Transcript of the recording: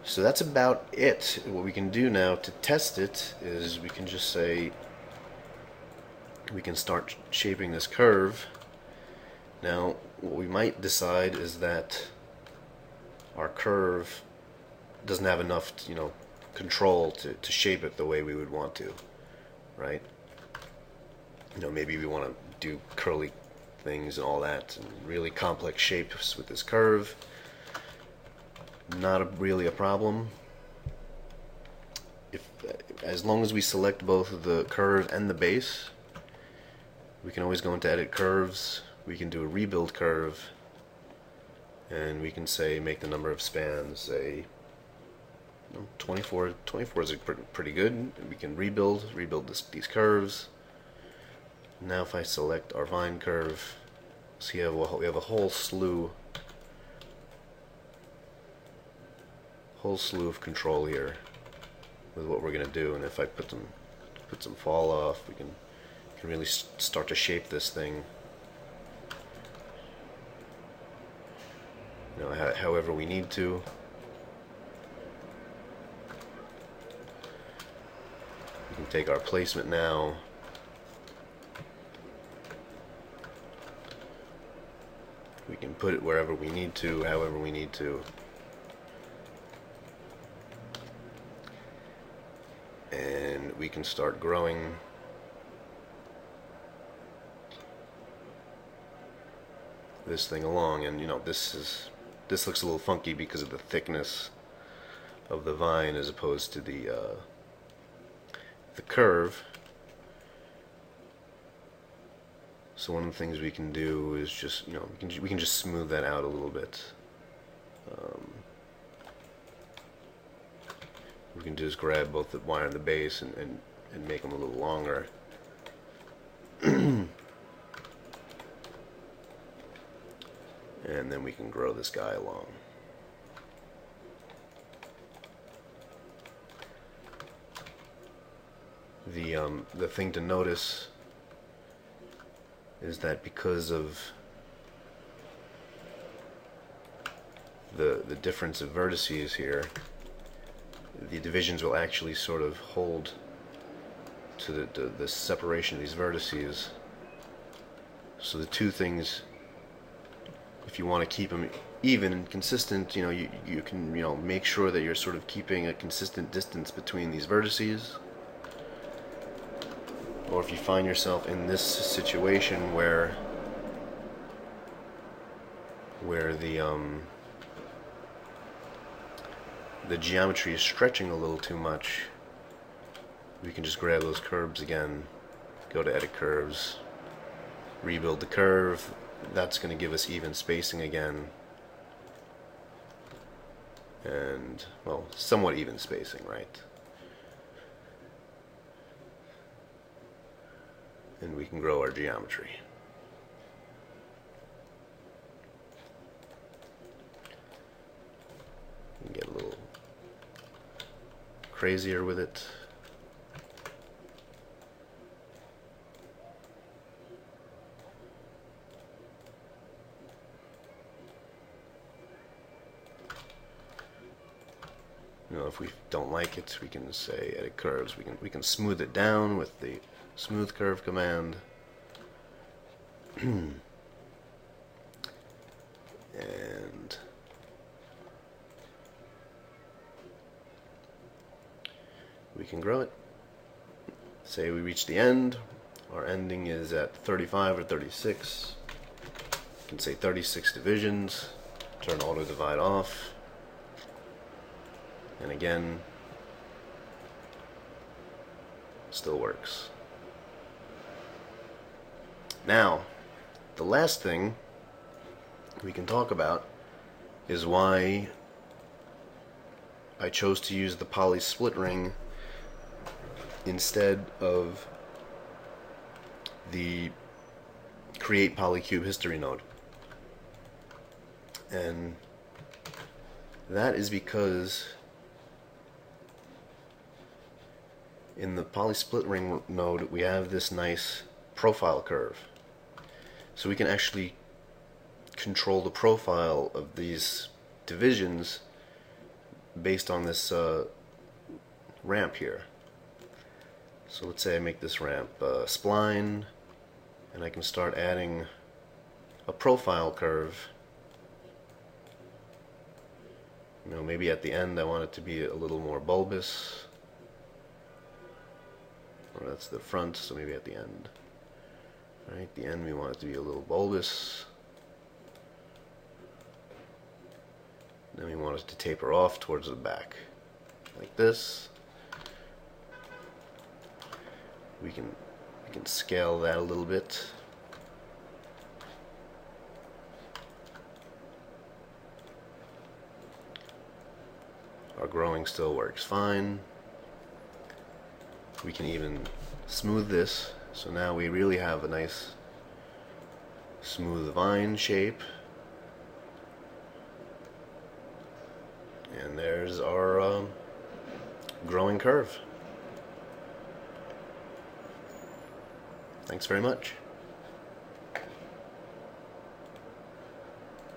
So that's about it. What we can do now to test it is we can just say we can start shaping this curve. Now, what we might decide is that our curve doesn't have enough, control to shape it the way we would want to, right? Maybe we want to do curly things and all that, and really complex shapes with this curve. Not really a problem. As long as we select both the curve and the base, we can always go into Edit Curves. We can do a rebuild curve, and we can say make the number of spans say 24. 24 is pretty good. We can rebuild these curves. Now if I select our vine curve, see we have a whole slew of control here with what we're gonna do. And if I put some fall off, we can really start to shape this thing, however we need to. We can take our placement now. We can put it wherever we need to, however we need to. And we can start growing this thing along. And this looks a little funky because of the thickness of the vine as opposed to the curve. So one of the things we can do is just, we can just smooth that out a little bit. We can just grab both the wire and the base and make them a little longer. And then we can grow this guy along. The thing to notice is that because of the difference of vertices here, the divisions will actually sort of hold to the separation of these vertices. So the two things, if you want to keep them even and consistent, you can make sure that you're sort of keeping a consistent distance between these vertices. Or if you find yourself in this situation where the geometry is stretching a little too much, we can just grab those curves again, go to Edit Curves, rebuild the curve. That's going to give us even spacing again, and, well, somewhat even spacing, right? And we can grow our geometry. We can get a little crazier with it. If we don't like it, we can say Edit Curves. We can smooth it down with the Smooth Curve command. And we can grow it. Say we reach the end. Our ending is at 35 or 36. You can say 36 divisions. Turn auto divide off. And again, still works. Now, the last thing we can talk about is why I chose to use the poly split ring instead of the create polycube history node. And that is because in the poly split ring node we have this nice profile curve. So we can actually control the profile of these divisions based on this ramp here. So let's say I make this ramp spline, and I can start adding a profile curve. You know, maybe at the end I want it to be a little more bulbous. Or that's the front, so maybe at the end. Right, at the end we want it to be a little bulbous. Then we want it to taper off towards the back, like this. We can scale that a little bit. Our growing still works fine. We can even smooth this, so now we really have a nice smooth vine shape. And there's our growing curve. Thanks very much.